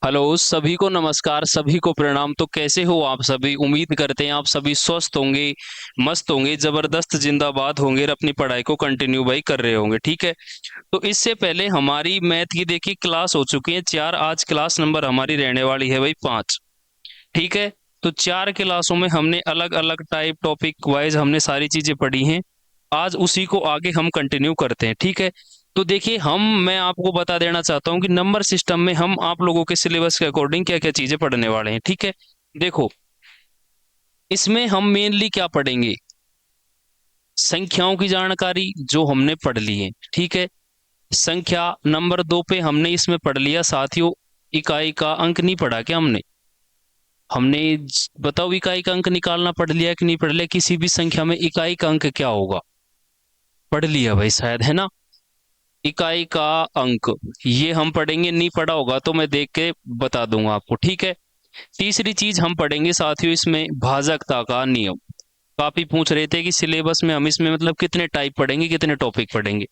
Hello सभी को नमस्कार, सभी को प्रणाम। तो कैसे हो आप सभी? उम्मीद करते हैं आप सभी स्वस्थ होंगे, मस्त होंगे, जबरदस्त जिंदाबाद होंगे और अपनी पढ़ाई को कंटिन्यू भाई कर रहे होंगे। ठीक है। तो इससे पहले हमारी मैथ की देखिए क्लास हो चुकी है 4। आज क्लास नंबर हमारी रहने वाली है भाई 5। ठीक है। तो 4 क्लासों में हमने अलग अलग टाइप टॉपिक वाइज हमने सारी चीजें पढ़ी हैं। आज उसी को आगे हम कंटिन्यू करते हैं। ठीक है। तो देखिए मैं आपको बता देना चाहता हूँ कि नंबर सिस्टम में हम आप लोगों के सिलेबस के अकॉर्डिंग क्या क्या चीजें पढ़ने वाले हैं। ठीक है। देखो, इसमें हम मेनली क्या पढ़ेंगे? संख्याओं की जानकारी जो हमने पढ़ ली है। ठीक है। संख्या नंबर 2 पे हमने इसमें पढ़ लिया साथियों। इकाई का अंक नहीं पढ़ा क्या हमने? हमने बताओ इकाई का अंक निकालना पढ़ लिया कि नहीं पढ़ लिया? किसी भी संख्या में इकाई का अंक क्या होगा? पढ़ लिया भाई शायद, है ना? इकाई का अंक ये हम पढ़ेंगे, नहीं पढ़ा होगा तो मैं देख के बता दूंगा आपको। ठीक है। तीसरी चीज हम पढ़ेंगे साथियों इसमें भाजकता का नियम। काफी पूछ रहे थे कि सिलेबस में हम इसमें मतलब कितने टाइप पढ़ेंगे, कितने टॉपिक पढ़ेंगे।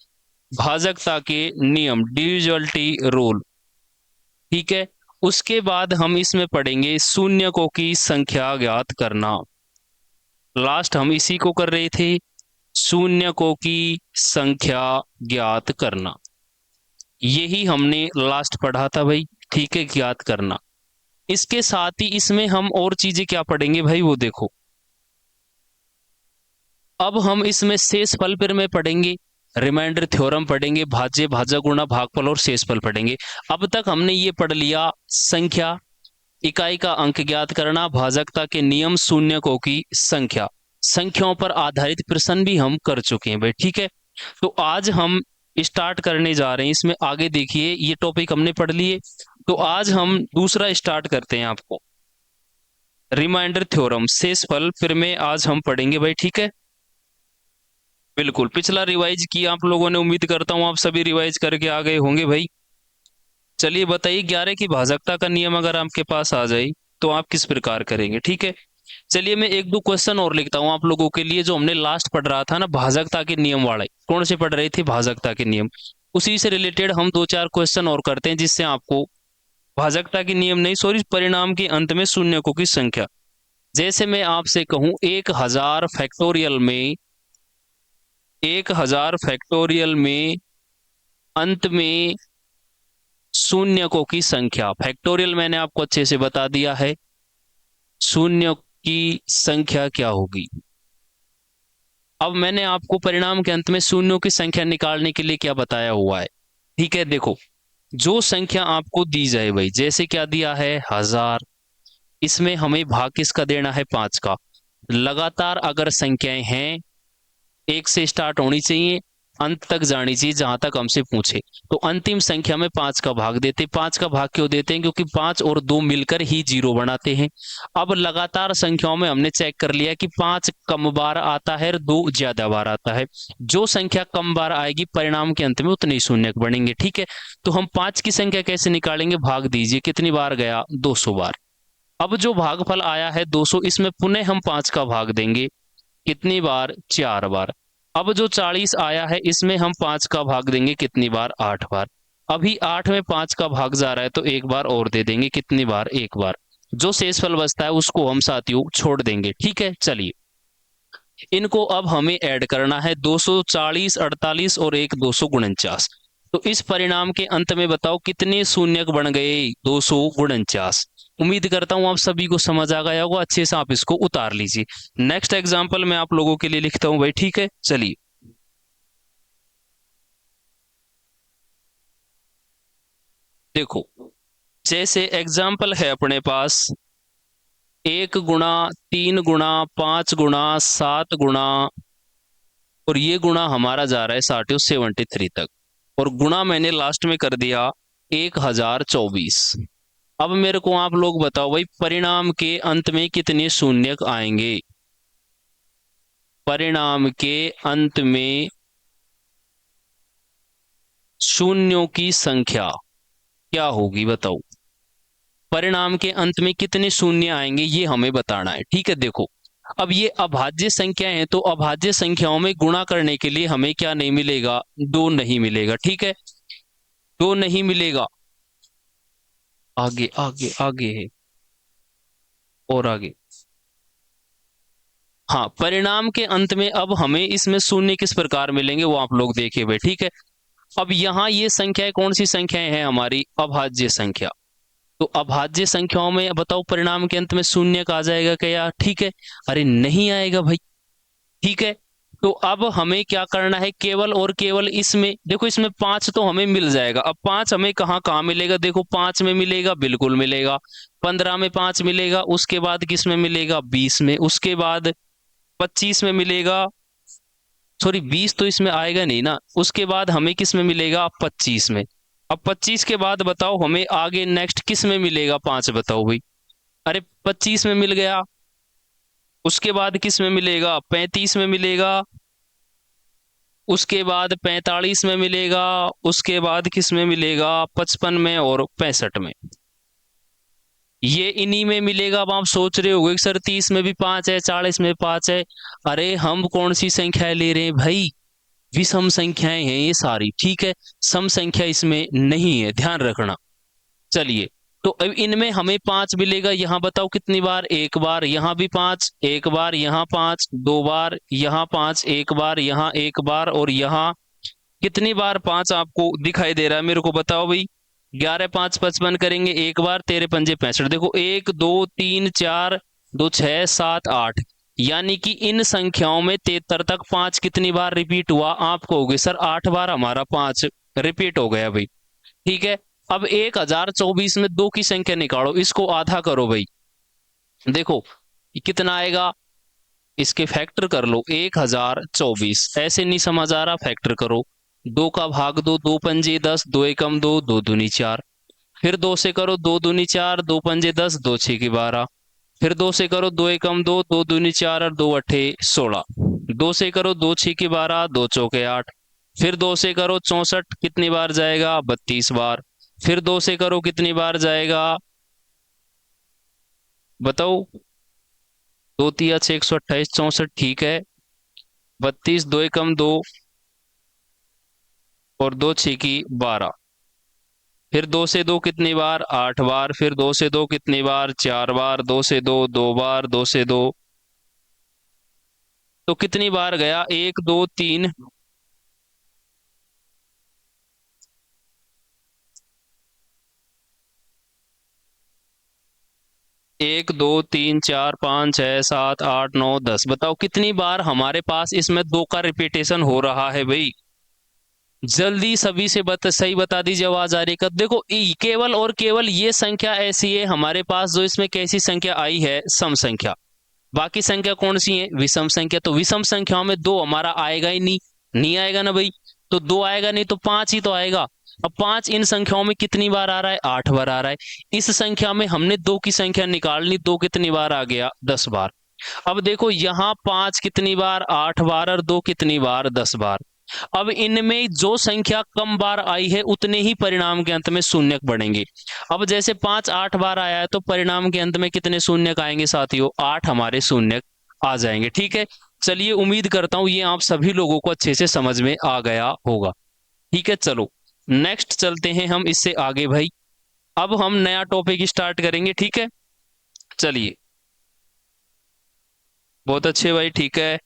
भाजकता के नियम, डिविजिबिलिटी रूल। ठीक है। उसके बाद हम इसमें पढ़ेंगे शून्यकों की संख्या ज्ञात करना। लास्ट हम इसी को कर रहे थे, शून्यकों की संख्या ज्ञात करना। यही हमने लास्ट पढ़ा था भाई। ठीक है, ज्ञात करना। इसके साथ ही इसमें हम और चीजें क्या पढ़ेंगे भाई, वो देखो। अब हम इसमें शेषफल फिर में पढ़ेंगे, रिमाइंडर थ्योरम पढ़ेंगे, भाज्य भाजक गुणा भागफल और शेषफल पढ़ेंगे। अब तक हमने ये पढ़ लिया संख्या, इकाई का अंक ज्ञात करना, भाजकता के नियम, शून्यकों की संख्या। संख्याओं पर आधारित प्रश्न भी हम कर चुके हैं भाई। ठीक है। तो आज हम स्टार्ट करने जा रहे हैं इसमें। आगे देखिए, ये टॉपिक हमने पढ़ लिए। तो आज हम दूसरा स्टार्ट करते हैं आपको, रिमाइंडर थ्योरम, शेषफल फिर में आज हम पढ़ेंगे भाई। ठीक है। बिल्कुल, पिछला रिवाइज किया आप लोगों ने, उम्मीद करता हूं आप सभी रिवाइज करके आ गए होंगे भाई। चलिए बताइए, 11 की भाजकता का नियम अगर आपके पास आ जाए तो आप किस प्रकार करेंगे? ठीक है। चलिए मैं एक दो क्वेश्चन और लिखता हूं आप लोगों के लिए, जो हमने लास्ट पढ़ रहा था ना भाजकता के नियम वाले। कौन से पढ़ रहे थे? भाजकता के नियम। उसी से रिलेटेड हम दो चार क्वेश्चन और करते हैं, जिससे आपको भाजकता के नियम नहीं, सॉरी, परिणाम के अंत में शून्यकों की संख्या। जैसे मैं आपसे कहूं 1000 फैक्टोरियल में, 1000 फैक्टोरियल में अंत में शून्यकों की संख्या, फैक्टोरियल मैंने आपको अच्छे से बता दिया है। शून्य की संख्या क्या होगी? अब मैंने आपको परिणाम के अंत में शून्यों की संख्या निकालने के लिए क्या बताया हुआ है? ठीक है। देखो, जो संख्या आपको दी जाए भाई, जैसे क्या दिया है 1000, इसमें हमें भाग किसका देना है? 5 का। लगातार अगर संख्याएं हैं, एक से स्टार्ट होनी चाहिए, अंत तक जानी चाहिए जहां तक हमसे पूछे। तो अंतिम संख्या में 5 का भाग देते। 5 का भाग क्यों देते हैं? क्योंकि 5 और 2 मिलकर ही 0 बनाते हैं। अब लगातार संख्याओं में हमने चेक कर लिया कि 5 कम बार आता है और 2 ज्यादा बार आता है। जो संख्या कम बार आएगी परिणाम के अंत में उतने ही शून्य बनेंगे। ठीक है। तो हम 5 की संख्या कैसे निकालेंगे? भाग दीजिए, कितनी बार गया? 200 बार। अब जो भागफल आया है 200, इसमें पुनः हम 5 का भाग देंगे, कितनी बार? 4 बार। अब जो 40 आया है, इसमें हम 5 का भाग देंगे, कितनी बार? 8 बार। अभी 8 में 5 का भाग जा रहा है तो एक बार और दे देंगे, कितनी बार? 1 बार। जो शेषफल बचता है उसको हम साथियों छोड़ देंगे। ठीक है। चलिए, इनको अब हमें ऐड करना है, 240, 48 और एक 249। तो इस परिणाम के अंत में बताओ कितने शून्यक बन गए? 249। उम्मीद करता हूं आप सभी को समझ आ गया होगा। अच्छे से आप इसको उतार लीजिए। नेक्स्ट एग्जाम्पल मैं आप लोगों के लिए लिखता हूं भाई। ठीक है। चलिए देखो, जैसे एग्जाम्पल है अपने पास 1 गुणा 3 गुणा 5 गुणा 7 गुणा, और ये गुणा हमारा जा रहा है साथियों 73 तक, और गुणा मैंने लास्ट में कर दिया 1024। अब मेरे को आप लोग बताओ भाई, परिणाम के अंत में कितने शून्यक आएंगे? परिणाम के अंत में शून्यों की संख्या क्या होगी बताओ? परिणाम के अंत में कितने शून्य आएंगे ये हमें बताना है। ठीक है। देखो, अब ये अभाज्य संख्या है, तो अभाज्य संख्याओं में गुणा करने के लिए हमें क्या नहीं मिलेगा? 2 नहीं मिलेगा। ठीक है। 2 नहीं मिलेगा। आगे आगे आगे है, और आगे। हाँ, परिणाम के अंत में अब हमें इसमें शून्य किस प्रकार मिलेंगे वो आप लोग देखे हुए, ठीक है। अब यहाँ ये संख्याएं कौन सी संख्याएं हैं, हमारी अभाज्य संख्या। तो अभाज्य संख्याओं में बताओ परिणाम के अंत में शून्य का आ जाएगा क्या, ठीक है। अरे नहीं आएगा भाई, ठीक है। तो अब हमें क्या करना है, केवल और केवल इसमें देखो, इसमें पांच तो हमें मिल जाएगा। अब पांच हमें कहाँ कहाँ मिलेगा, देखो पांच में मिलेगा, बिल्कुल मिलेगा। 15 में पांच मिलेगा, उसके बाद किस में मिलेगा, 20 में, उसके बाद 25 में मिलेगा। सॉरी, 20 तो इसमें आएगा नहीं ना, उसके बाद हमें किस में मिलेगा, 25 में। अब 25 के बाद बताओ हमें आगे नेक्स्ट किस में मिलेगा, पांच, बताओ भाई। अरे 25 में मिल गया, उसके बाद किस में मिलेगा, 35 में मिलेगा, उसके बाद 45 में मिलेगा, उसके बाद किस में मिलेगा, 55 में और 65 में। ये इन्हीं में मिलेगा। अब आप सोच रहे होगे कि सर 30 में भी पांच है, 40 में पांच है। अरे हम कौन सी संख्याएं ले रहे हैं भाई, विषम संख्याएं हैं ये सारी, ठीक है। सम संख्या इसमें नहीं है, ध्यान रखना। चलिए, तो अब इनमें हमें पांच मिलेगा, यहाँ बताओ कितनी बार, एक बार, यहाँ भी पांच, एक बार, यहाँ पांच, दो बार, यहाँ पांच, एक बार, यहाँ एक बार, और यहाँ कितनी बार पांच आपको दिखाई दे रहा है, मेरे को बताओ भाई। 11 5 55 करेंगे एक बार, तेरे पंजे 65, देखो एक दो तीन चार, दो छह सात आठ, यानी कि इन संख्याओं में 73 तक पांच कितनी बार रिपीट हुआ, आप कहोगे सर 8 बार हमारा पांच रिपीट हो गया भाई, ठीक है। अब 1024 में दो की संख्या निकालो, इसको आधा करो भाई। देखो ये कितना आएगा, इसके फैक्टर कर लो, 1024, ऐसे नहीं समझ आ रहा, फैक्टर करो। दो का भाग दो, दो पंजे 10, दो एकम दो, दो दूनी चार। फिर दो से करो, दो दूनी चार, दो पंजे 10, दो छह की 12। फिर दो से करो, दो एकम दो, दो दूनी चार और दो अठे 16। दो से करो, दो छह की 12, दो चौके 8। फिर दो से करो 64, कितनी बार जाएगा, 32 बार। फिर दो से करो कितनी बार जाएगा, बताओ। दो तिया 6, 128, 64, ठीक है। 32, दो एकम दो, और दो छह की 12। फिर दो से दो कितनी बार, 8 बार। फिर दो से दो कितनी बार, 4 बार। दो से दो, 2 बार। दो से दो तो कितनी बार गया, एक दो तीन, एक दो तीन चार पाँच छह सात आठ नौ दस, बताओ कितनी बार हमारे पास इसमें दो का रिपीटेशन हो रहा है भाई। जल्दी सभी से सही बता दीजिए, आवाज आ रही है? देखो केवल और केवल ये संख्या ऐसी है हमारे पास जो इसमें कैसी संख्या आई है, सम संख्या। बाकी संख्या कौन सी है, विषम संख्या। तो विषम संख्याओं में दो हमारा आएगा ही नहीं, नहीं आएगा ना भाई। तो दो आएगा नहीं तो पांच ही तो आएगा। अब पांच इन संख्याओं में कितनी बार आ रहा है, 8 बार आ रहा है। इस संख्या में हमने दो की संख्या निकालनी, दो कितनी बार आ गया, 10 बार। अब देखो यहाँ पांच कितनी बार, 8 बार, और दो कितनी बार, 10 बार। अब इनमें जो संख्या कम बार आई है उतने ही परिणाम के अंत में शून्यक बढ़ेंगे। अब जैसे पांच 8 बार आया है तो परिणाम के अंत में कितने शून्यक आएंगे साथियों, 8 हमारे शून्यक आ जाएंगे, ठीक है। चलिए, उम्मीद करता हूं ये आप सभी लोगों को अच्छे से समझ में आ गया होगा, ठीक है। चलो नेक्स्ट चलते हैं हम इससे आगे भाई। अब हम नया टॉपिक स्टार्ट करेंगे, ठीक है। चलिए, बहुत अच्छे भाई, ठीक है।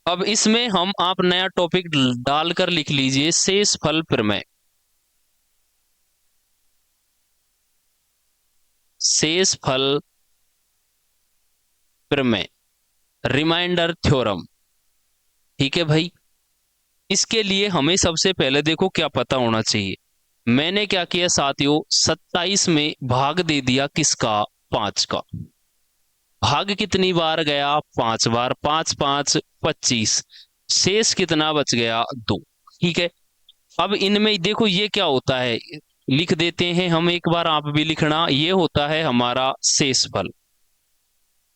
अब इसमें हम आप नया टॉपिक डालकर लिख लीजिए, शेष फल प्रमेय। शेष फल प्रमेय, रिमाइंडर थ्योरम, ठीक है भाई। इसके लिए हमें सबसे पहले देखो क्या पता होना चाहिए। मैंने क्या किया साथियों, 27 में भाग दे दिया किसका, पांच का। भाग कितनी बार गया, 5 बार। पांच पांच 25, शेष कितना बच गया, दो, ठीक है। अब इनमें देखो ये क्या होता है, लिख देते हैं हम एक बार, आप भी लिखना। ये होता है हमारा शेषफल।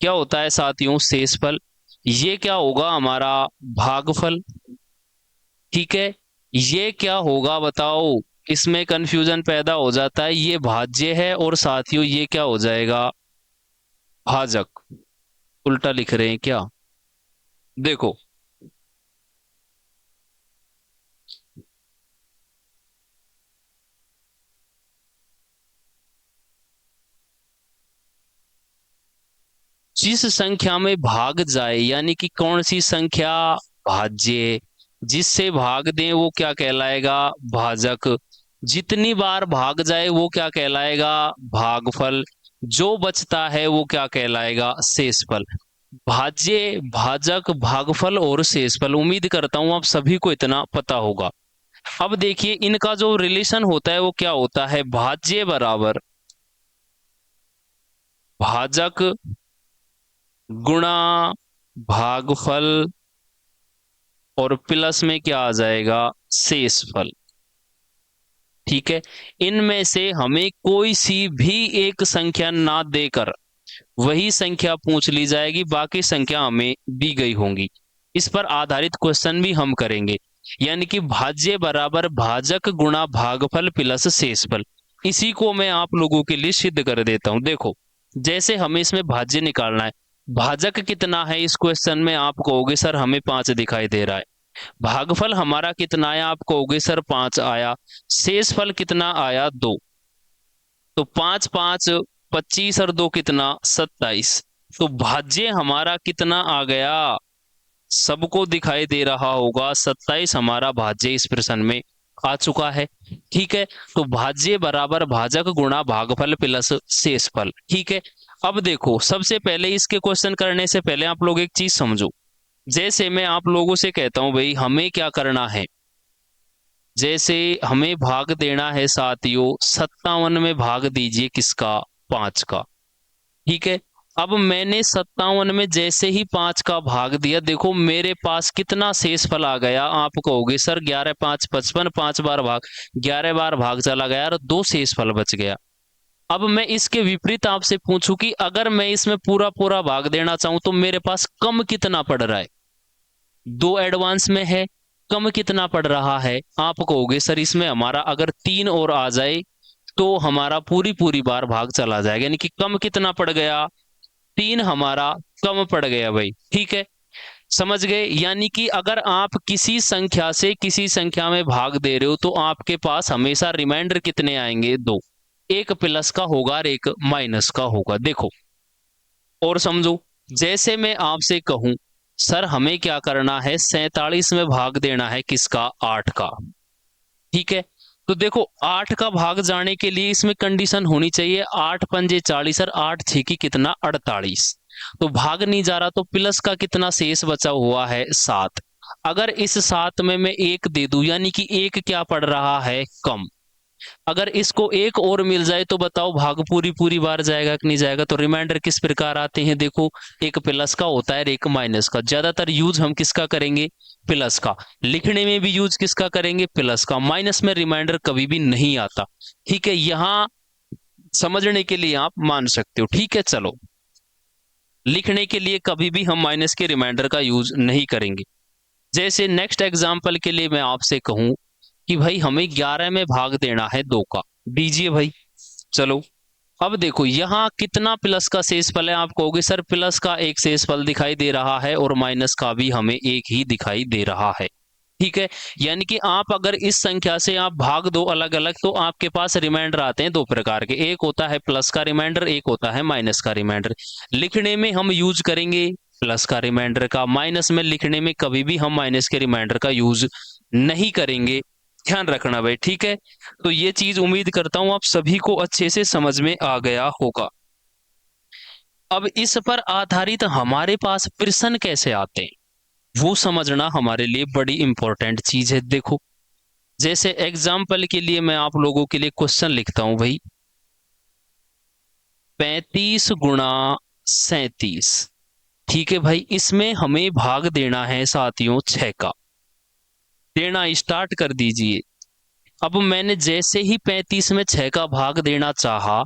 क्या होता है साथियों, शेषफल। ये क्या होगा, हमारा भागफल, ठीक है। ये क्या होगा बताओ, इसमें कंफ्यूजन पैदा हो जाता है, ये भाज्य है और साथियों ये क्या हो जाएगा, भाजक। उल्टा लिख रहे हैं क्या, देखो। जिस संख्या में भाग जाए, यानी कि कौन सी संख्या भाज्य, जिससे भाग दें वो क्या कहलाएगा, भाजक। जितनी बार भाग जाए वो क्या कहलाएगा, भागफल। जो बचता है वो क्या कहलाएगा, शेषफल। भाज्य, भाजक, भागफल और शेषफल, उम्मीद करता हूं आप सभी को इतना पता होगा। अब देखिए इनका जो रिलेशन होता है वो क्या होता है, भाज्य बराबर भाजक गुणा भागफल और प्लस में क्या आ जाएगा, शेषफल। ठीक है, इनमें से हमें कोई सी भी एक संख्या ना देकर वही संख्या पूछ ली जाएगी, बाकी संख्या हमें दी गई होंगी। इस पर आधारित क्वेश्चन भी हम करेंगे। यानी कि भाज्य बराबर भाजक गुणा भागफल प्लस शेषफल। इसी को मैं आप लोगों के लिए सिद्ध कर देता हूं। देखो, जैसे हमें इसमें भाज्य निकालना है, भाजक कितना है इस क्वेश्चन में, आप कहोगे सर हमें 5 दिखाई दे रहा है। भागफल हमारा कितना आया, आप कहोगे सर 5 आया। शेषफल कितना आया, 2। तो 5 5 25 और 2 कितना, 27। तो भाज्य हमारा कितना आ गया, सबको दिखाई दे रहा होगा, 27 हमारा भाज्य इस प्रश्न में आ चुका है। ठीक है, तो भाज्य बराबर भाजक गुणा भागफल प्लस शेषफल। ठीक है, अब देखो सबसे पहले इसके क्वेश्चन करने से पहले आप लोग एक चीज समझो। जैसे मैं आप लोगों से कहता हूं भाई हमें क्या करना है, जैसे हमें भाग देना है साथियों 57 में, भाग दीजिए किसका, 5 का। ठीक है, अब मैंने 57 में जैसे ही 5 का भाग दिया, देखो मेरे पास कितना शेषफल आ गया, आप कहोगे सर 11 5 55, 5 बार भाग, 11 बार भाग चला गया और 2 शेषफल बच गया। अब मैं इसके विपरीत आपसे पूछूं कि अगर मैं इसमें पूरा पूरा भाग देना चाहूं तो मेरे पास कम कितना पड़ रहा है, 2 एडवांस में है, कम कितना पड़ रहा है। आप कहोगे सर इसमें हमारा अगर 3 और आ जाए तो हमारा पूरी पूरी बार भाग चला जाएगा, यानी कि कम कितना पड़ गया, 3 हमारा कम पड़ गया भाई। ठीक है, समझ गए। यानी कि अगर आप किसी संख्या से किसी संख्या में भाग दे रहे हो तो आपके पास हमेशा रिमाइंडर कितने आएंगे, 2। एक प्लस का होगा और एक माइनस का होगा। देखो और समझो, जैसे मैं आपसे कहूं सर हमें क्या करना है, 47 में भाग देना है किसका, 8 का। ठीक है, तो देखो 8 का भाग जाने के लिए इसमें कंडीशन होनी चाहिए 8 पंजे 40 और 8 छह की कितना, 48। तो भाग नहीं जा रहा तो प्लस का कितना शेष बचा हुआ है, 7। अगर इस 7 में मैं 1 दे दूं, यानी कि 1 क्या पड़ रहा है, कम। अगर इसको 1 और मिल जाए तो बताओ भाग पूरी पूरी बार जाएगा कि नहीं जाएगा। तो रिमाइंडर किस प्रकार आते हैं, देखो एक प्लस का होता है और एक माइनस का। ज्यादातर यूज हम किसका करेंगे, प्लस का। लिखने में भी यूज किसका करेंगे, प्लस का। माइनस में रिमाइंडर कभी भी नहीं आता। ठीक है, यहां समझने के लिए आप मान सकते हो। ठीक है, चलो, लिखने के लिए कभी भी हम माइनस के रिमाइंडर का यूज नहीं करेंगे। जैसे नेक्स्ट एग्जांपल के लिए मैं आपसे कहूं कि भाई हमें 11 में भाग देना है 2 का, दीजिए भाई। चलो, अब देखो यहाँ कितना प्लस का शेषफल है, आप कहोगे सर प्लस का एक शेषफल दिखाई दे रहा है और माइनस का भी हमें एक ही दिखाई दे रहा है। ठीक है, यानी कि आप अगर इस संख्या से आप भाग दो अलग अलग तो आपके पास रिमाइंडर आते हैं 2 प्रकार के, एक होता है प्लस का रिमाइंडर, एक होता है माइनस का रिमाइंडर। लिखने में हम यूज करेंगे प्लस का रिमाइंडर का, माइनस में लिखने में कभी भी हम माइनस के रिमाइंडर का यूज नहीं करेंगे। ध्यान रखना भाई। ठीक है, तो ये चीज उम्मीद करता हूं आप सभी को अच्छे से समझ में आ गया होगा। अब इस पर आधारित हमारे पास प्रश्न कैसे आते हैं वो समझना हमारे लिए बड़ी इंपॉर्टेंट चीज है। देखो, जैसे एग्जाम्पल के लिए मैं आप लोगों के लिए क्वेश्चन लिखता हूं भाई, 35 गुणा 37। ठीक है भाई, इसमें हमें भाग देना है साथियों 6 का। देना स्टार्ट कर दीजिए। अब मैंने जैसे ही 35 में 6 का भाग देना चाहा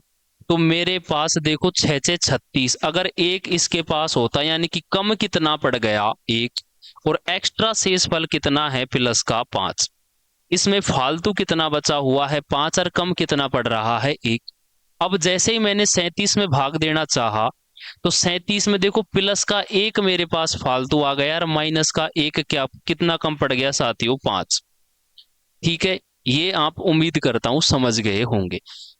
तो मेरे पास देखो 6 6 36, अगर एक इसके पास होता यानी कि कम कितना पड़ गया, 1। और एक्स्ट्रा शेषफल कितना है, प्लस का 5। इसमें फालतू कितना बचा हुआ है, 5, और कम कितना पड़ रहा है, 1। अब जैसे ही मैंने 37 में भाग देना चाहा तो 37 में देखो प्लस का 1 मेरे पास फालतू आ गया और माइनस का 1 क्या कितना कम पड़ गया साथियों, 5। ठीक है, ये आप उम्मीद करता हूं समझ गए होंगे।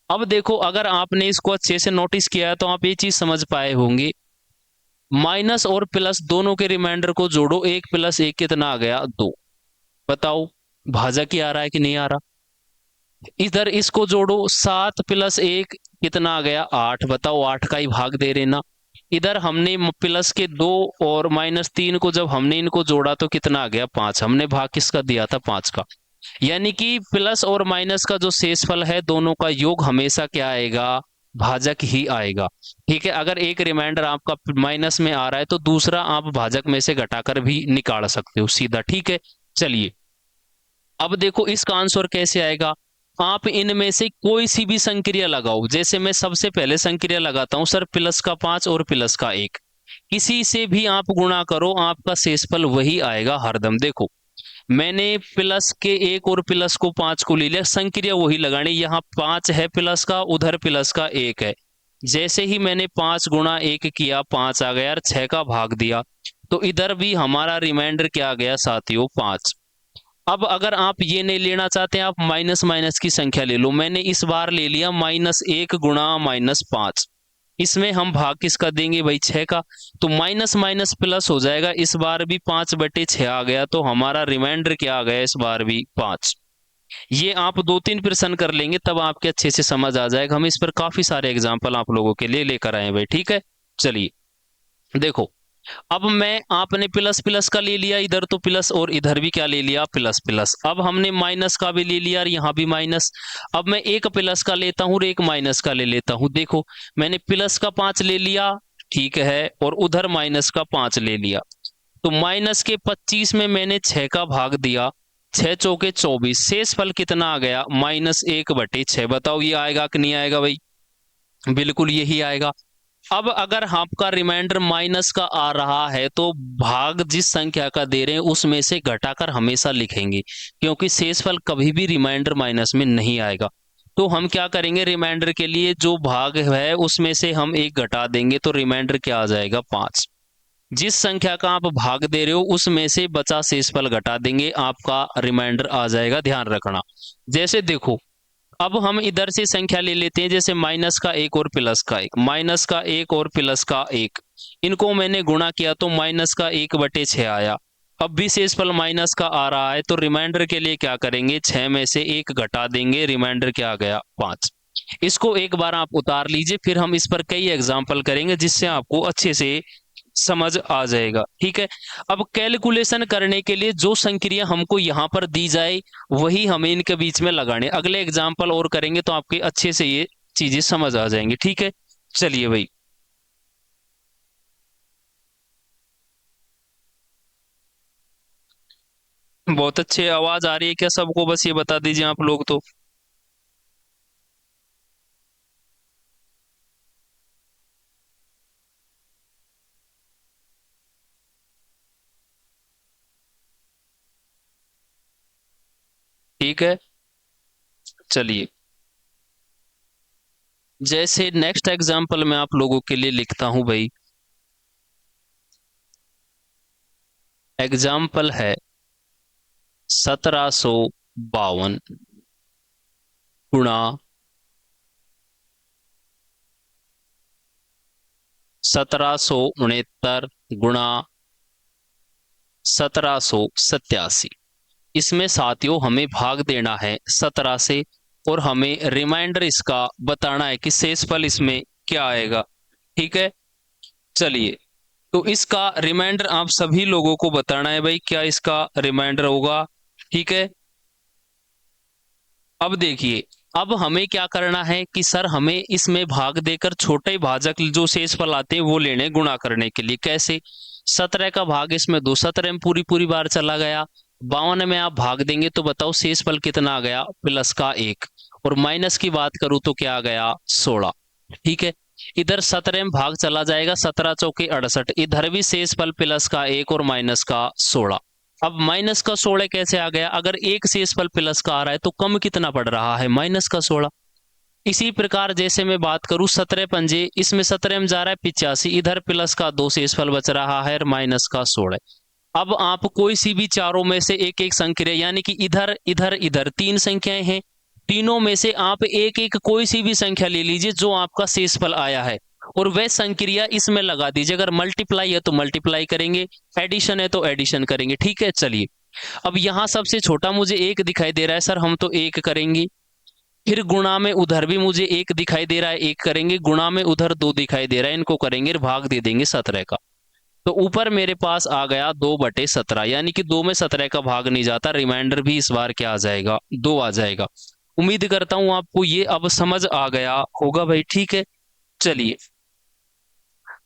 अब देखो अगर आपने इसको अच्छे से नोटिस किया है तो आप ये चीज समझ पाए होंगे माइनस और प्लस दोनों के रिमाइंडर को जोड़ो, 1 + 1 कितना आ गया, 2। बताओ भाजक ही आ रहा है कि नहीं आ रहा। इधर इसको जोड़ो, 7 + 1 कितना आ गया, 8। बताओ 8 का ही भाग दे रहे ना। इधर हमने प्लस के 2 और -3 को जब हमने इनको जोड़ा तो कितना आ गया, 5। हमने भाग किसका दिया था, 5 का। यानी कि प्लस और माइनस का जो शेषफल है दोनों का योग हमेशा क्या आएगा, भाजक ही आएगा। ठीक है, अगर एक रिमाइंडर आपका माइनस में आ रहा है तो दूसरा आप भाजक में से घटाकर भी निकाल सकते हो सीधा। ठीक है, चलिए अब देखो इसका आंसर कैसे आएगा। आप इनमें से कोई सी भी संक्रिया लगाओ, जैसे मैं सबसे पहले संक्रिया लगाता हूं सर, प्लस का 5 और प्लस का 1, किसी से भी आप गुणा करो आपका शेषफल वही आएगा हरदम। देखो मैंने प्लस के 1 और प्लस को 5 को ले लिया, संक्रिया वही लगानी, यहाँ 5 है प्लस का, उधर प्लस का 1 है। जैसे ही मैंने 5 × 1 किया, 5 आ गया, और 6 का भाग दिया, तो इधर भी हमारा रिमाइंडर क्या आ गया साथियों, 5। अब अगर आप ये नहीं लेना चाहते, आप माइनस माइनस की संख्या ले लो। मैंने इस बार ले लिया -1 × -5। इसमें हम भाग किसका देंगे भाई, 6 का। तो माइनस माइनस प्लस हो जाएगा, इस बार भी 5/6 आ गया, तो हमारा रिमाइंडर क्या आ गया इस बार भी, 5। ये आप 2-3 प्रश्न कर लेंगे तब आपके अच्छे से समझ आ जाएगा। हम इस पर काफी सारे एग्जाम्पल आप लोगों के लिए लेकर आए भाई। ठीक है, चलिए देखो अब मैं, आपने प्लस प्लस का ले लिया इधर तो प्लस, और इधर भी क्या ले लिया, प्लस प्लस। अब हमने माइनस का भी ले लिया और यहाँ भी माइनस। अब मैं एक प्लस का लेता हूँ और एक माइनस का ले लेता हूँ। देखो मैंने प्लस का 5 ले लिया, ठीक है, और उधर माइनस का 5 ले लिया। तो माइनस के 25 में मैंने 6 का भाग दिया, 6 चौके 24, शेष फल कितना आ गया, -1/6। बताओ ये आएगा कि नहीं आएगा भाई, बिल्कुल यही आएगा। अब अगर आपका रिमाइंडर माइनस का आ रहा है तो भाग जिस संख्या का दे रहे हैं उसमें से घटाकर हमेशा लिखेंगे, क्योंकि शेषफल कभी भी रिमाइंडर माइनस में नहीं आएगा। तो हम क्या करेंगे, रिमाइंडर के लिए जो भाग है उसमें से हम 1 घटा देंगे, तो रिमाइंडर क्या आ जाएगा, 5। जिस संख्या का आप भाग दे रहे हो उसमें से बचा शेषफल घटा देंगे, आपका रिमाइंडर आ जाएगा, ध्यान रखना। जैसे देखो अब हम इधर से संख्या ले लेते हैं, जैसे -1 और +1, -1 और +1, इनको मैंने गुणा किया तो -1/6 आया। अब भी शेषफल माइनस का आ रहा है, तो रिमाइंडर के लिए क्या करेंगे, 6 में से 1 घटा देंगे, रिमाइंडर क्या आ गया, 5। इसको एक बार आप उतार लीजिए, फिर हम इस पर कई एग्जाम्पल करेंगे जिससे आपको अच्छे से समझ आ जाएगा। ठीक है, अब कैलकुलेशन करने के लिए जो संक्रिया हमको यहाँ पर दी जाए वही हमें इनके बीच में लगाने। अगले एग्जाम्पल और करेंगे तो आपके अच्छे से ये चीजें समझ आ जाएंगी। ठीक है, चलिए भाई बहुत अच्छे, आवाज आ रही है क्या सबको, बस ये बता दीजिए आप लोग तो। ठीक है, चलिए जैसे नेक्स्ट एग्जाम्पल मैं आप लोगों के लिए लिखता हूं भाई। एग्जाम्पल है 1752 गुणा 1769 गुणा 1787। इसमें साथियों हमें भाग देना है 17 से, और हमें रिमाइंडर इसका बताना है कि शेषफल इसमें क्या आएगा। ठीक है, चलिए तो इसका रिमाइंडर आप सभी लोगों को बताना है भाई, क्या इसका रिमाइंडर होगा। ठीक है, अब देखिए अब हमें क्या करना है कि सर हमें इसमें भाग देकर छोटे भाजक जो शेषफल आते हैं वो लेने, गुणा करने के लिए कैसे। 17 का भाग इसमें 2, 17 में पूरी पूरी बार चला गया। 52 में आप भाग देंगे तो बताओ शेषफल कितना आ गया, प्लस का 1। और माइनस की बात करूं तो क्या आ गया, 16। ठीक है, इधर 17 में भाग चला जाएगा, 17 चौके 68, इधर भी शेषफल प्लस का 1 और माइनस का 16। अब माइनस का 16 कैसे आ गया, अगर एक शेषफल प्लस का आ रहा है तो कम कितना पड़ रहा है, माइनस का 16। इसी प्रकार जैसे मैं बात करूं 17 पंजे, इसमें 17 में जा रहा है 85, इधर प्लस का 2 शेषफल बच रहा है, माइनस का 16। अब आप कोई सी भी चारों में से एक एक संख्या, यानी कि इधर इधर इधर 3 संख्याएं हैं, तीनों में से आप एक एक कोई सी भी संख्या ले लीजिए जो आपका शेषफल आया है। और वह संक्रिया इसमें लगा दीजिए। अगर मल्टीप्लाई है तो मल्टीप्लाई करेंगे, एडिशन है तो एडिशन करेंगे। ठीक है, चलिए। अब यहाँ सबसे छोटा मुझे एक दिखाई दे रहा है सर, हम तो एक करेंगे। फिर गुणा में उधर भी मुझे एक दिखाई दे रहा है, एक करेंगे। गुणा में उधर दो दिखाई दे रहा है, इनको करेंगे, भाग दे देंगे 17 का। तो ऊपर मेरे पास आ गया 2/17, यानी कि 2 में 17 का भाग नहीं जाता। रिमाइंडर भी इस बार क्या आ जाएगा, 2 आ जाएगा। उम्मीद करता हूं आपको ये अब समझ आ गया होगा भाई। ठीक है, चलिए।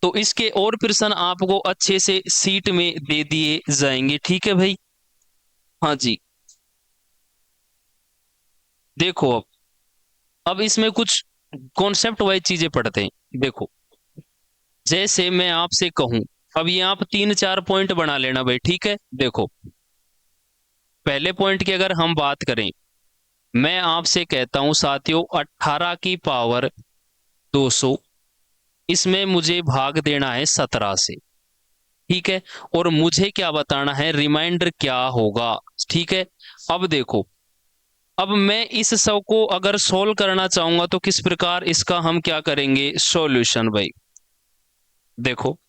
तो इसके और प्रश्न आपको अच्छे से सीट में दे दिए जाएंगे। ठीक है भाई, हाँ जी। देखो अब इसमें कुछ कॉन्सेप्ट वाइज चीजें पढ़ते हैं। देखो, जैसे मैं आपसे कहूं, अब ये आप 3-4 पॉइंट बना लेना भाई। ठीक है, देखो, पहले पॉइंट की अगर हम बात करें, मैं आपसे कहता हूं साथियों, 18 की पावर 200, इसमें मुझे भाग देना है 17 से। ठीक है, और मुझे क्या बताना है, रिमाइंडर क्या होगा। ठीक है, अब देखो, अब मैं इस सब को अगर सोल्व करना चाहूंगा तो किस प्रकार इसका हम क्या करेंगे, सॉल्यूशन भाई। देखो,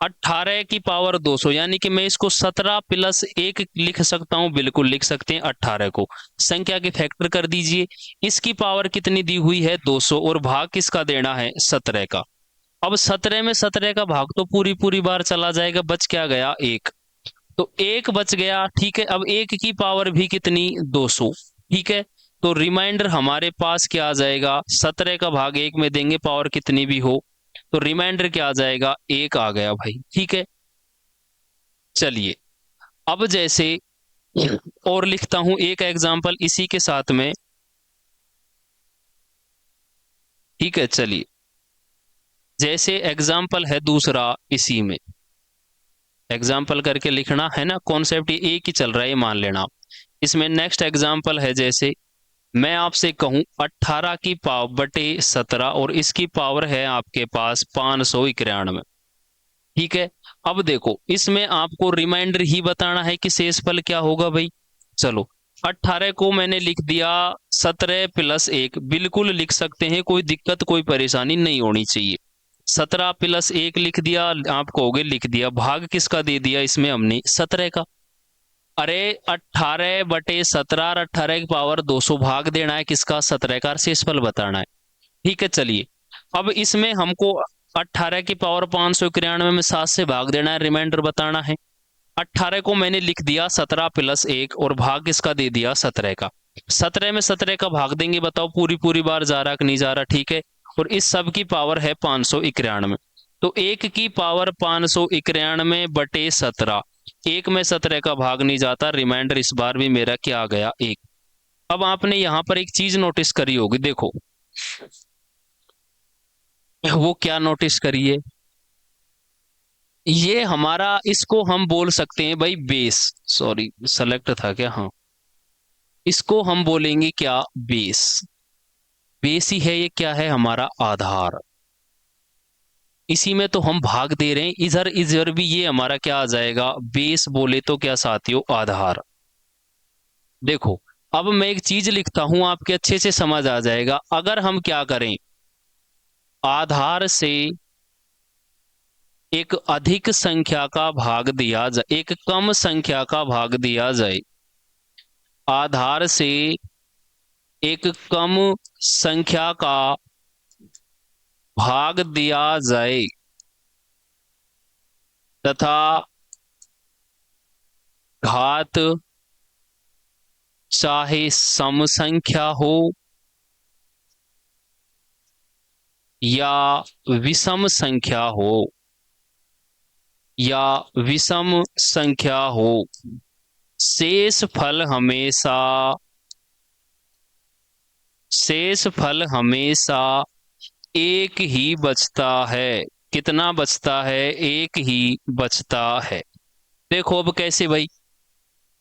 18 की पावर 200, यानी कि मैं इसको 17 प्लस 1 लिख सकता हूं, बिल्कुल लिख सकते हैं। 18 को संख्या के फैक्टर कर दीजिए। इसकी पावर कितनी दी हुई है, 200, और भाग किसका देना है, 17 का। अब 17 में 17 का भाग तो पूरी पूरी बार चला जाएगा, बच क्या गया, एक। तो एक बच गया। ठीक है, अब एक की पावर भी कितनी, 200। ठीक है, तो रिमाइंडर हमारे पास क्या आ जाएगा, 17 का भाग एक में देंगे, पावर कितनी भी हो, तो रिमाइंडर क्या आ जाएगा, एक आ गया भाई। ठीक है, चलिए। अब जैसे और लिखता हूं एक एग्जांपल इसी के साथ में। ठीक है, चलिए। जैसे एग्जांपल है दूसरा, इसी में एग्जाम्पल करके लिखना है ना, कॉन्सेप्ट ये एक ही चल रहा है, ये मान लेना आप। इसमें नेक्स्ट एग्जाम्पल है, जैसे मैं आपसे कहूं 18 की पावर बटे 17, और इसकी पावर है आपके पास 591। ठीक है, अब देखो, इसमें आपको रिमाइंडर ही बताना है कि शेषफल क्या होगा भाई। चलो, 18 को मैंने लिख दिया 17 प्लस 1, बिल्कुल लिख सकते हैं, कोई दिक्कत कोई परेशानी नहीं होनी चाहिए। 17 प्लस 1 लिख दिया, आप कहोगे लिख दिया, भाग किसका दे दिया इसमें हमने, 17 का। अरे 18/17, और 18 की पावर 200, भाग देना है किसका, 17 का, शेषफल बताना है। ठीक है, चलिए। अब इसमें हमको 18 की पावर 591 में 7 से भाग देना है, रिमाइंडर बताना है। 18 को मैंने लिख दिया 17 प्लस 1, और भाग किसका दे दिया, 17 का। 17 में 17 का भाग देंगे, बताओ पूरी पूरी बार जा रहा कि नहीं जा रहा। ठीक है, और इस सब की पावर है 591। तो एक की पावर 591/17, एक में 17 का भाग नहीं जाता, रिमाइंडर इस बार भी मेरा क्या आ गया, एक। अब आपने यहां पर एक चीज नोटिस करी होगी, देखो, वो क्या नोटिस करिए, ये हमारा, इसको हम बोल सकते हैं भाई बेस। सॉरी, सेलेक्ट था क्या, हाँ। इसको हम बोलेंगे क्या, बेस। बेस ही है, ये क्या है, हमारा आधार। इसी में तो हम भाग दे रहे हैं, इधर इधर भी ये हमारा क्या आ जाएगा, बेस बोले तो क्या साथियों, आधार। देखो, अब मैं एक चीज लिखता हूं, आपके अच्छे से समझ आ जाएगा। अगर हम क्या करें, आधार से एक अधिक संख्या का भाग दिया जाए, एक कम संख्या का भाग दिया जाए, आधार से एक कम संख्या का भाग दिया जाए, तथा घात चाहे सम संख्या हो या विषम संख्या हो, या विषम संख्या हो, शेष फल हमेशा, शेष फल हमेशा एक ही बचता है। कितना बचता है, एक ही बचता है। देखो अब कैसे भाई,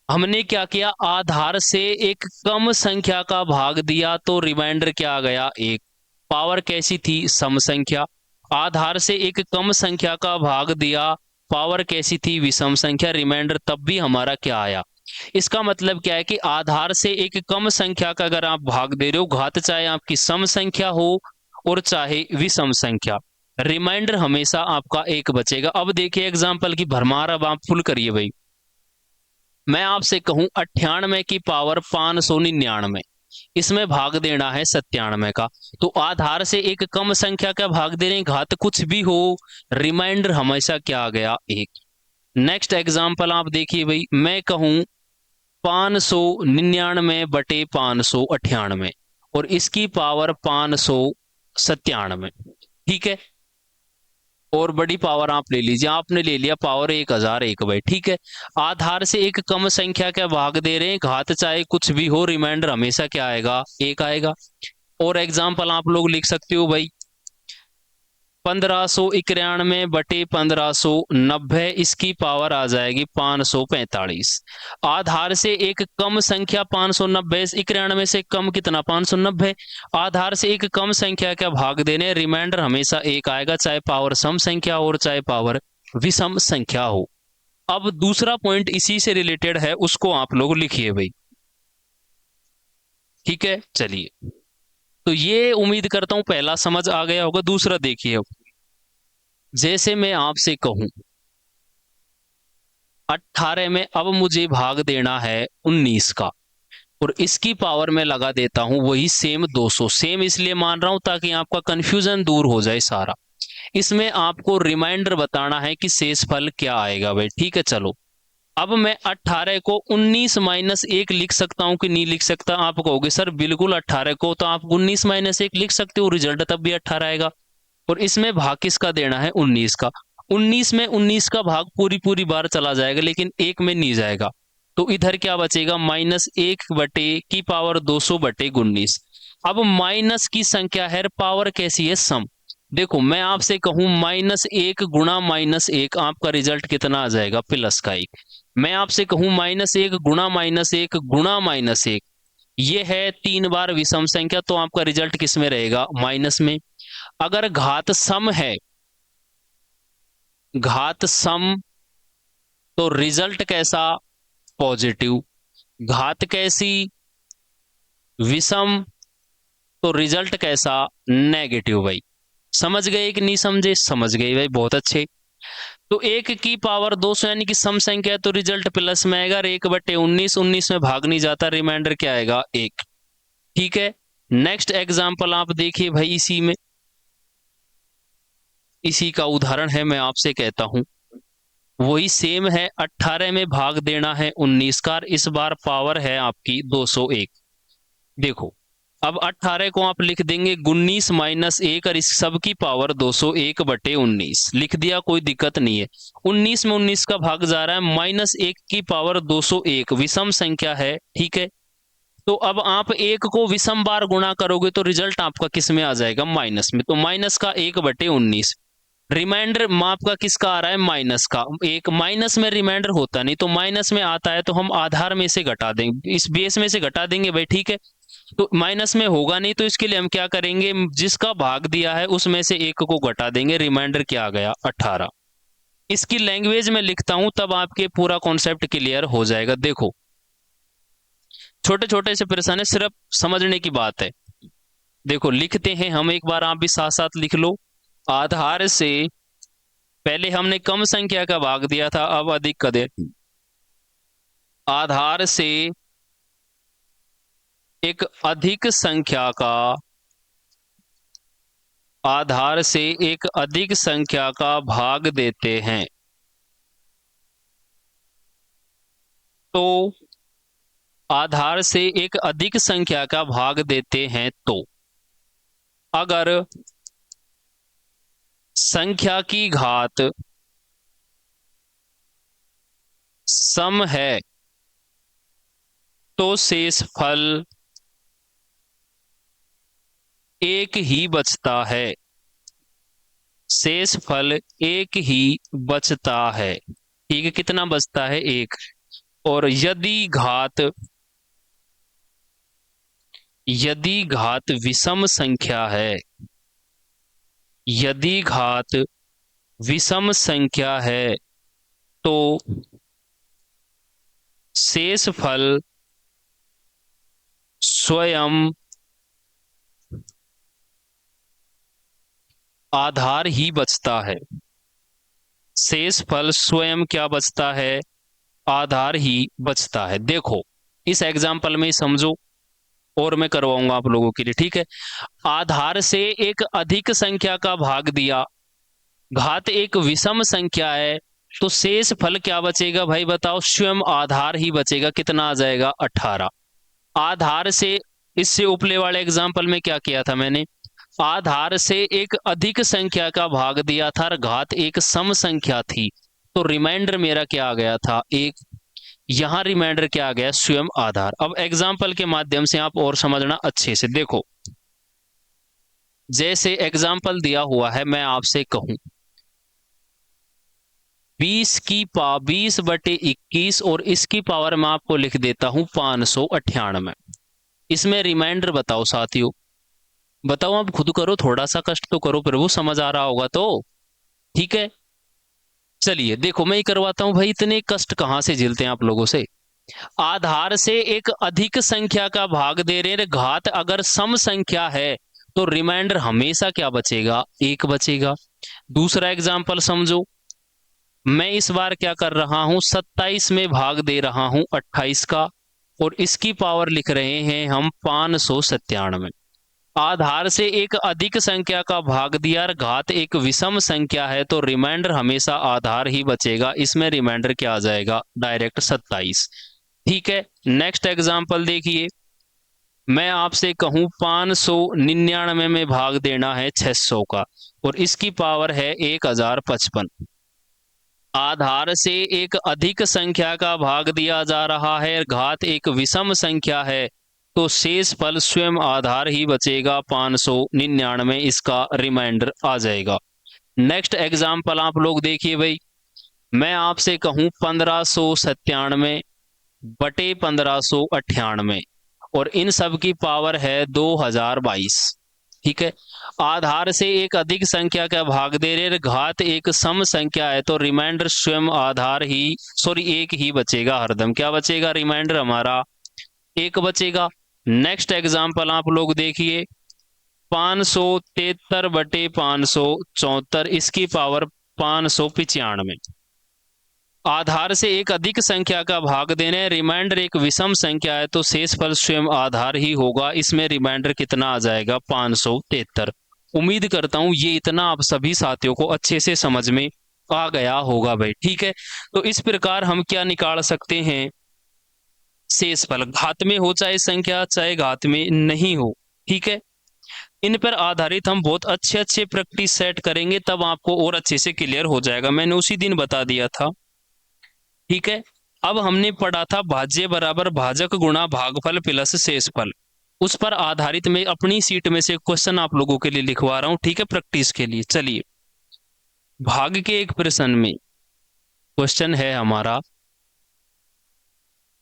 हमने क्या किया, आधार से एक कम संख्या का भाग दिया तो रिमाइंडर क्या आ गया, एक। पावर कैसी थी, सम संख्या। आधार से एक कम संख्या का भाग दिया, पावर कैसी थी, विषम संख्या, रिमाइंडर तब भी हमारा क्या आया। इसका मतलब क्या है कि आधार से एक कम संख्या का अगर आप भाग दे रहे हो, घात चाहे आपकी सम संख्या हो और चाहे विषम संख्या, रिमाइंडर हमेशा आपका एक बचेगा। अब देखिए एग्जाम्पल की भरमार, अब आप फुल करिए भाई। मैं आपसे कहूं 98 की पावर 599, इसमें भाग देना है 97 का, तो आधार से एक कम संख्या का भाग दे रहे हैं, घात कुछ भी हो, रिमाइंडर हमेशा क्या आ गया, एक। नेक्स्ट एग्जाम्पल आप देखिए भाई, मैं कहूं 599/598 और इसकी पावर 597, ठीक है। और बड़ी पावर आप ले लीजिए, आपने ले लिया पावर 1001 भाई, ठीक है। आधार से एक कम संख्या का भाग दे रहे हैं, घात चाहे कुछ भी हो, रिमाइंडर हमेशा क्या आएगा, एक आएगा। और एग्जाम्पल आप लोग लिख सकते हो भाई, 1591/1590, इसकी पावर आ जाएगी 545। आधार से एक कम संख्या 590, 91 से कम कितना, 590। आधार से एक कम संख्या का भाग देने, रिमाइंडर हमेशा एक आएगा, चाहे पावर सम संख्या हो और चाहे पावर विषम संख्या हो। अब दूसरा पॉइंट इसी से रिलेटेड है, उसको आप लोग लिखिए भाई, ठीक है। चलिए, तो ये उम्मीद करता हूं पहला समझ आ गया होगा। दूसरा देखिए, जैसे मैं आपसे कहूं 18 में अब मुझे भाग देना है 19 का, और इसकी पावर में लगा देता हूं वही सेम 200। सेम इसलिए मान रहा हूं ताकि आपका कंफ्यूजन दूर हो जाए सारा। इसमें आपको रिमाइंडर बताना है कि शेषफल क्या आएगा भाई, ठीक है। चलो, अब मैं 18 को 19-1 लिख सकता हूं कि नहीं लिख सकता? आप कहोगे सर बिल्कुल 18 को तो आप 19-1 लिख सकते हो, रिजल्ट तब भी 18 आएगा। और इसमें भाग किसका देना है, 19 का। 19 में 19 का भाग पूरी पूरी बार चला जाएगा, लेकिन एक में नहीं जाएगा, तो इधर क्या बचेगा, -1 बटे की पावर 200/19। अब माइनस की संख्या है, पावर कैसी है, सम। देखो मैं आपसे कहूं -1 गुणा -1, आपका रिजल्ट कितना आ जाएगा, +1। मैं आपसे कहूं -1 गुणा -1 गुणा -1, ये है 3 बार विषम संख्या, तो आपका रिजल्ट किस में रहेगा, माइनस में। अगर घात सम है, घात सम, तो रिजल्ट कैसा, पॉजिटिव। घात कैसी, विषम, तो रिजल्ट कैसा, नेगेटिव भाई। समझ गए कि नहीं समझे? समझ गए भाई, बहुत अच्छे। तो 1 की पावर 200 यानी कि सम संख्या है, तो रिजल्ट प्लस में आएगा। 1/19, 19 में भाग नहीं जाता, रिमाइंडर क्या आएगा, 1, ठीक है। नेक्स्ट एग्जाम्पल आप देखिए भाई, इसी का उदाहरण है, मैं आपसे कहता हूं वही सेम है। 18 में भाग देना है 19 का, इस बार पावर है आपकी 201। देखो, अब 18 को आप लिख देंगे 19-1, और इस सब की पावर 201/19 लिख दिया, कोई दिक्कत नहीं है। 19 में 19 का भाग जा रहा है, -1 की पावर 201 विषम संख्या है, ठीक है। तो अब आप 1 को विषम बार गुणा करोगे तो रिजल्ट आपका किस में आ जाएगा, माइनस में, तो माइनस का 1/19। रिमाइंडर आपका किसका आ रहा है, माइनस का। एक माइनस में रिमाइंडर होता नहीं, तो माइनस में आता है तो हम आधार में से घटा देंगे, इस बेस में से घटा देंगे भाई, ठीक है। तो माइनस में होगा नहीं, तो इसके लिए हम क्या करेंगे, जिसका भाग दिया है उसमें से 1 को घटा देंगे, रिमाइंडर क्या आ गया, 18। इसकी लैंग्वेज में लिखता हूं तब आपके पूरा कॉन्सेप्ट क्लियर हो जाएगा। देखो, छोटे छोटे से प्रश्न है, सिर्फ समझने की बात है। देखो लिखते हैं हम, एक बार आप भी साथ साथ लिख लो। आधार से पहले हमने कम संख्या का भाग दिया था, अब अधिक का दे। आधार से एक अधिक संख्या का, आधार से एक अधिक संख्या का भाग देते हैं, तो आधार से एक अधिक संख्या का भाग देते हैं, तो अगर संख्या की घात सम है तो शेषफल एक ही बचता है, शेषफल एक ही बचता है, ठीक है। कितना बचता है, एक। और यदि घात विषम संख्या है, यदि घात विषम संख्या है, तो शेषफल स्वयं आधार ही बचता है। शेष फल स्वयं क्या बचता है? आधार ही बचता है। देखो, इस एग्जाम्पल में समझो, और मैं करवाऊंगा आप लोगों के लिए, ठीक है। आधार से एक अधिक संख्या का भाग दिया, घात एक विषम संख्या है, तो शेष फल क्या बचेगा भाई बताओ? स्वयं आधार ही बचेगा। कितना आ जाएगा? 18। आधार से, इससे उपले वाले एग्जाम्पल में क्या किया था मैंने? आधार से एक अधिक संख्या का भाग दिया था और घात एक सम संख्या थी, तो रिमाइंडर मेरा क्या आ गया था? एक। यहां रिमाइंडर क्या आ गया? स्वयं आधार। अब एग्जाम्पल के माध्यम से आप और समझना अच्छे से। देखो, जैसे एग्जाम्पल दिया हुआ है, मैं आपसे कहूं 20/21 और इसकी पावर मैं आपको लिख देता हूं 598। इसमें रिमाइंडर बताओ साथियों, बताओ, आप खुद करो, थोड़ा सा कष्ट तो करो प्रभु, समझ आ रहा होगा तो। ठीक है, चलिए देखो मैं ही करवाता हूं भाई, इतने कष्ट कहां से झेलते हैं आप लोगों से। आधार से एक अधिक संख्या का भाग दे रहे हैं, घात अगर सम संख्या है तो रिमाइंडर हमेशा क्या बचेगा? एक बचेगा। दूसरा एग्जाम्पल समझो, मैं इस बार क्या कर रहा हूं, 27 में भाग दे रहा हूं 28 का, और इसकी पावर लिख रहे हैं हम 597। आधार से एक अधिक संख्या का भाग दिया और घात एक विषम संख्या है, तो रिमाइंडर हमेशा आधार ही बचेगा। इसमें रिमाइंडर क्या आ जाएगा? डायरेक्ट 27। ठीक है, नेक्स्ट एग्जांपल देखिए, मैं आपसे कहूं 599 में भाग देना है 600 का, और इसकी पावर है 1055। आधार से एक अधिक संख्या का भाग दिया जा रहा है, घात एक विषम संख्या है, तो शेष फल स्वयं आधार ही बचेगा 599, इसका रिमाइंडर आ जाएगा। नेक्स्ट एग्जाम्पल आप लोग देखिए भाई, मैं आपसे कहूं 1597 बटे 1598, और इन सब की पावर है 2022। ठीक है, आधार से एक अधिक संख्या का भाग दे रहे, घात एक सम संख्या है, तो रिमाइंडर स्वयं आधार ही, सॉरी, एक ही बचेगा हरदम। क्या बचेगा? रिमाइंडर हमारा एक बचेगा। नेक्स्ट एग्जाम्पल आप लोग देखिए, 573 बटे 574, इसकी पावर 595। आधार से एक अधिक संख्या का भाग देने, रिमाइंडर एक विषम संख्या है, तो शेष फल स्वयं आधार ही होगा। इसमें रिमाइंडर कितना आ जाएगा? 573। उम्मीद करता हूं ये इतना आप सभी साथियों को अच्छे से समझ में आ गया होगा भाई। ठीक है, तो इस प्रकार हम क्या निकाल सकते हैं? शेष फल घात में हो चाहे संख्या, चाहे घात में नहीं हो। ठीक है, इन पर आधारित हम बहुत अच्छे अच्छे प्रैक्टिस सेट करेंगे, तब आपको और अच्छे से क्लियर हो जाएगा। मैंने उसी दिन बता दिया था। ठीक है, अब हमने पढ़ा था भाज्य बराबर भाजक गुणा भागफल प्लस शेषफल। उस पर आधारित मैं अपनी सीट में से क्वेश्चन आप लोगों के लिए लिखवा रहा हूं, ठीक है, प्रैक्टिस के लिए। चलिए, भाग के एक प्रश्न में क्वेश्चन है हमारा,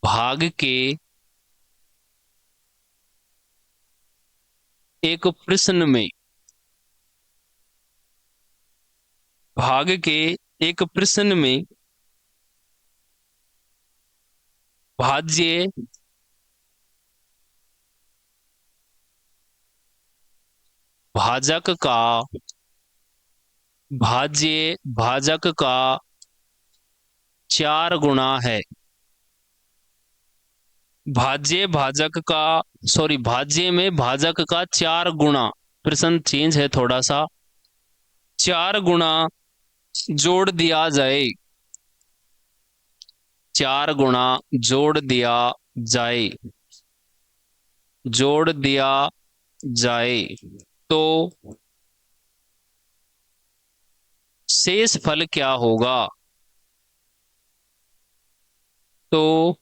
भाग के एक प्रश्न में, भाग के एक प्रश्न में भाज्य भाजक का, भाज्य भाजक का 4 गुना है। भाज्य भाजक का, सॉरी, भाज्य में भाजक का 4 गुना, प्रश्न चेंज है थोड़ा सा, 4 गुना जोड़ दिया जाए, 4 गुना जोड़ दिया जाए, जोड़ दिया जाए, तो शेष फल क्या होगा? तो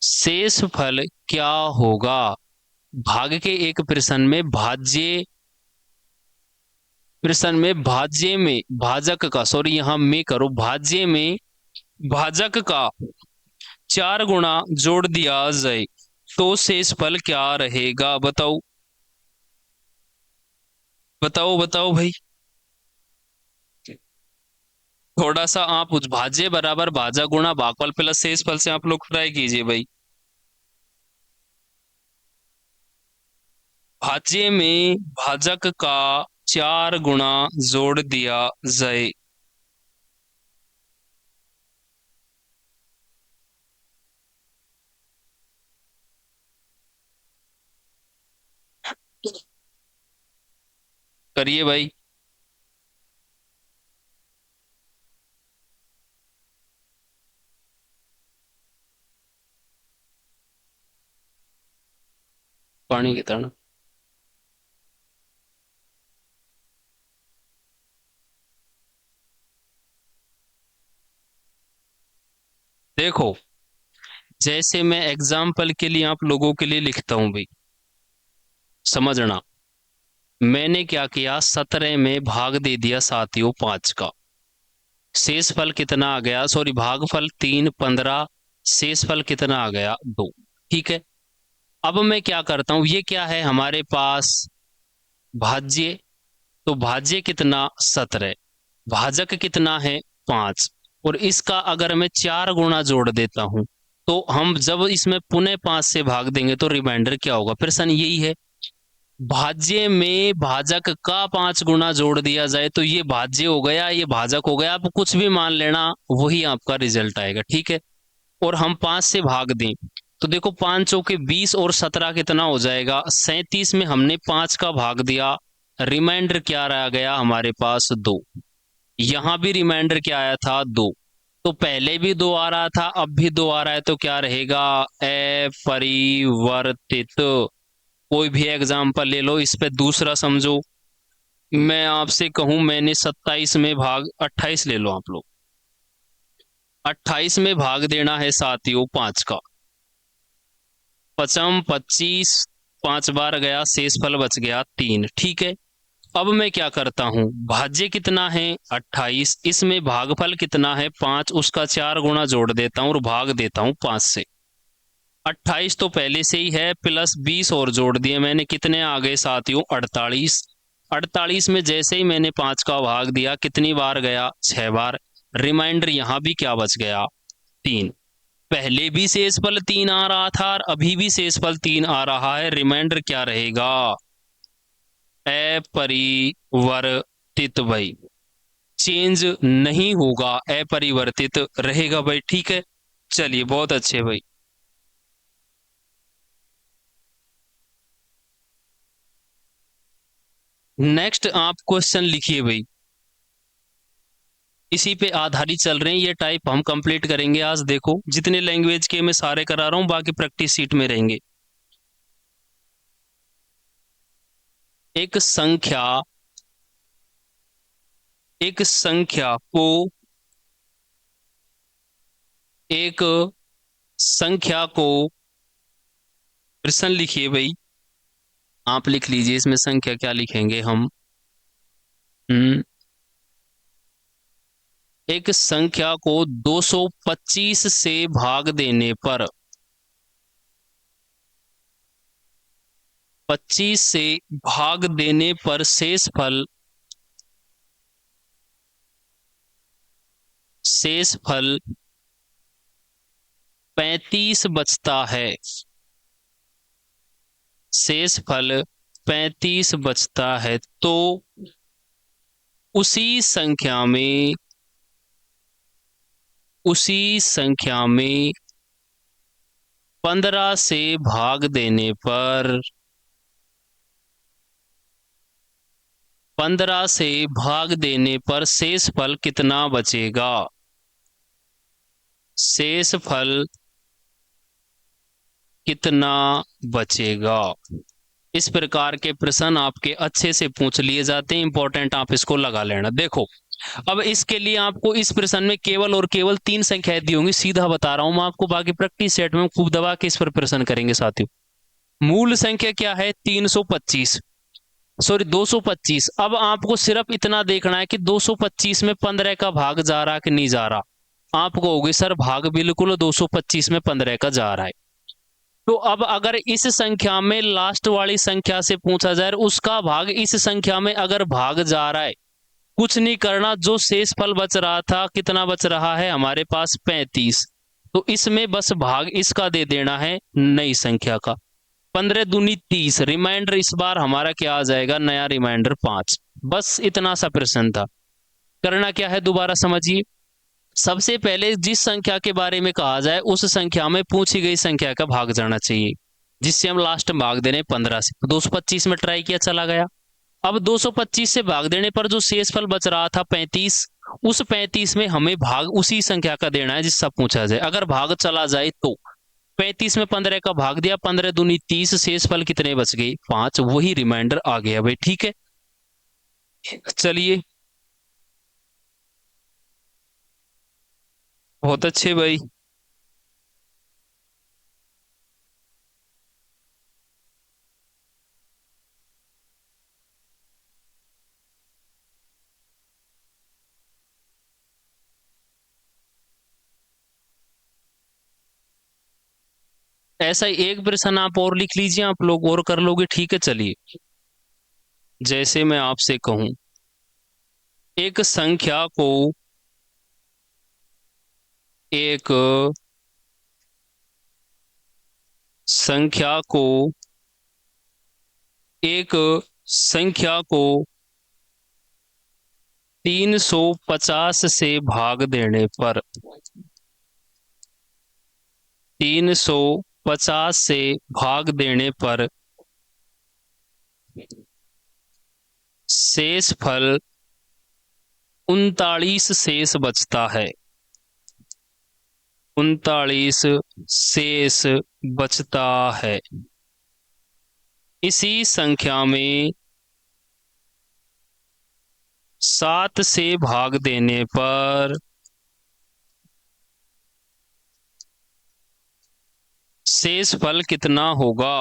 शेष फल क्या होगा? भाग के एक प्रश्न में भाज्य, प्रश्न में भाज्य में भाजक का, सॉरी यहां में करो, भाज्य में भाजक का 4 गुना जोड़ दिया जाए, तो शेष फल क्या रहेगा? बताओ बताओ बताओ भाई, थोड़ा सा आप उस भाज्य बराबर भाजा गुणा भागफल प्लस शेष फल से आप लोग ट्राई कीजिए भाई। भाज्य में भाजक का 4 गुना जोड़ दिया जाए। करिए भाई। पानी की तरह। देखो, जैसे मैं एग्जाम्पल के लिए आप लोगों के लिए लिखता हूं भाई, समझना। मैंने क्या किया, 17 में भाग दे दिया साथियों 5 का। शेषफल कितना आ गया, सॉरी, भागफल 3, 15। शेषफल कितना आ गया, 2। ठीक है। अब मैं क्या करता हूं, ये क्या है हमारे पास, भाज्य। तो भाज्य कितना, 17। भाजक कितना है, 5। और इसका अगर मैं 4 गुना जोड़ देता हूं, तो हम जब इसमें पुनः 5 से भाग देंगे तो रिमाइंडर क्या होगा, प्रश्न यही है। भाज्य में भाजक का 5 गुना जोड़ दिया जाए तो ये भाज्य हो गया, ये भाजक हो गया, आप कुछ भी मान लेना, वही आपका रिजल्ट आएगा। ठीक है। और हम 5 से भाग दें, तो देखो 5 चौके 20 और 17 कितना हो जाएगा, 37 में हमने 5 का भाग दिया। रिमाइंडर क्या रह गया हमारे पास, 2। यहां भी रिमाइंडर क्या आया था, 2। तो पहले भी 2 आ रहा था, अब भी 2 आ रहा है, तो क्या रहेगा, अपरिवर्तित। कोई भी एग्जाम्पल ले लो, इस पे दूसरा समझो। मैं आपसे कहूं, मैंने 27 में भाग 28 ले लो आप लोग। 28 में भाग देना है साथियों 5 का। पचम 25, 5 बार गया, शेषफल बच गया 3। ठीक है। अब मैं क्या करता हूं, भाज्य कितना है, 28। इसमें भागफल कितना है, 5। उसका 4 गुना जोड़ देता हूं और भाग देता हूं 5 से। 28 तो पहले से ही है, प्लस 20 और जोड़ दिए मैंने, कितने आ गए साथियों, 48। 48 में जैसे ही मैंने 5 का भाग दिया, कितनी बार गया, 6 बार। रिमाइंडर यहां भी क्या बच गया, 3। पहले भी शेषफल 3 आ रहा था और अभी भी शेषफल 3 आ रहा है, रिमाइंडर क्या रहेगा, अपरिवर्तित भाई। चेंज नहीं होगा, अपरिवर्तित रहेगा भाई। ठीक है। चलिए, बहुत अच्छे भाई। नेक्स्ट आप क्वेश्चन लिखिए भाई। इसी पे आधारित चल रहे हैं, ये टाइप हम कंप्लीट करेंगे आज। देखो, जितने लैंग्वेज के मैं सारे करा रहा हूं, बाकी प्रैक्टिस सीट में रहेंगे। एक संख्या, एक संख्या को, एक संख्या को, प्रश्न लिखिए भाई। आप लिख लीजिए, इसमें संख्या क्या लिखेंगे हम। हम्म एक संख्या को 225 से भाग देने पर, 25 से भाग देने पर शेषफल, शेषफल 35 बचता है। शेषफल 35 बचता है, तो उसी संख्या में, उसी संख्या में 15 से भाग देने पर, 15 से भाग देने पर शेषफल कितना बचेगा। शेषफल कितना बचेगा। इस प्रकार के प्रश्न आपके अच्छे से पूछ लिए जाते हैं, इंपॉर्टेंट, आप इसको लगा लेना। देखो, अब इसके लिए आपको इस प्रश्न में केवल और केवल 3 संख्याएं दी होंगी, सीधा बता रहा हूं मैं आपको। बाकी प्रैक्टिस सेट में खूब दबा के इस पर प्रश्न करेंगे साथियों। मूल संख्या क्या है, 325, सॉरी 225। अब आपको सिर्फ इतना देखना है कि 225 में 15 का भाग जा रहा कि नहीं जा रहा। आप कहोगे सर भाग बिल्कुल 225 में 15 का जा रहा है। तो अब अगर इस संख्या में लास्ट वाली संख्या से पूछा जाए, उसका भाग इस संख्या में अगर भाग जा रहा है, कुछ नहीं करना, जो शेष फल बच रहा था, कितना बच रहा है हमारे पास, 35। तो इसमें बस भाग इसका दे देना है, नई संख्या का। 15 दूनी 30, रिमाइंडर इस बार हमारा क्या आ जाएगा, नया रिमाइंडर 5। बस इतना सा प्रश्न था। करना क्या है दोबारा समझिए। सबसे पहले जिस संख्या के बारे में कहा जाए उस संख्या में पूछी गई संख्या का भाग जाना चाहिए, जिससे हम लास्ट में भाग दे रहे हैं 15 से। 225 में ट्राई किया, चला गया। अब 225 से भाग देने पर जो शेषफल बच रहा था 35, उस 35 में हमें भाग उसी संख्या का देना है जिससे पूछा जाए। अगर भाग चला जाए तो 35 में 15 का भाग दिया, 15 दूनी 30, शेषफल कितने बच गए, 5, वही रिमाइंडर आ गया भाई। ठीक है, चलिए, बहुत अच्छे भाई। ऐसा ही एक प्रश्न आप और लिख लीजिए, आप लोग और कर लोगे। ठीक है, चलिए। जैसे मैं आपसे कहूं, एक संख्या को एक संख्या को एक संख्या को 350 से भाग देने पर, 350 से भाग देने पर शेष फल 39 शेष बचता है, 39 शेष बचता है। इसी संख्या में 7 से भाग देने पर शेष फल कितना होगा।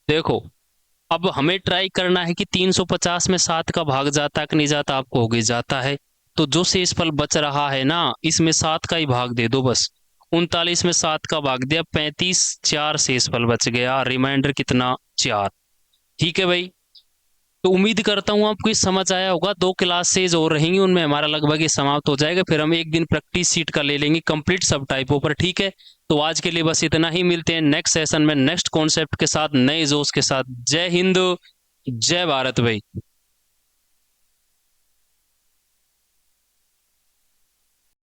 देखो, अब हमें ट्राई करना है कि 350 में 7 का भाग जाता कि नहीं जाता। आपको हो गई, जाता है। तो जो शेषफल बच रहा है ना, इसमें 7 का ही भाग दे दो बस। 39 में 7 का भाग दिया, 35, 4 शेषफल बच गया, रिमाइंडर कितना, 4। ठीक है भाई। तो उम्मीद करता हूँ आपको ये समझ आया होगा। 2 क्लासेज और रहेंगी, उनमें हमारा लगभग ये समाप्त हो जाएगा। फिर हम एक दिन प्रैक्टिस सीट का ले लेंगे कंप्लीट सब टाइपों पर। ठीक है, तो आज के लिए बस इतना ही। मिलते हैं नेक्स्ट सेशन में नेक्स्ट कॉन्सेप्ट के साथ, नए जोश के साथ। जय हिंद, जय भारत भाई।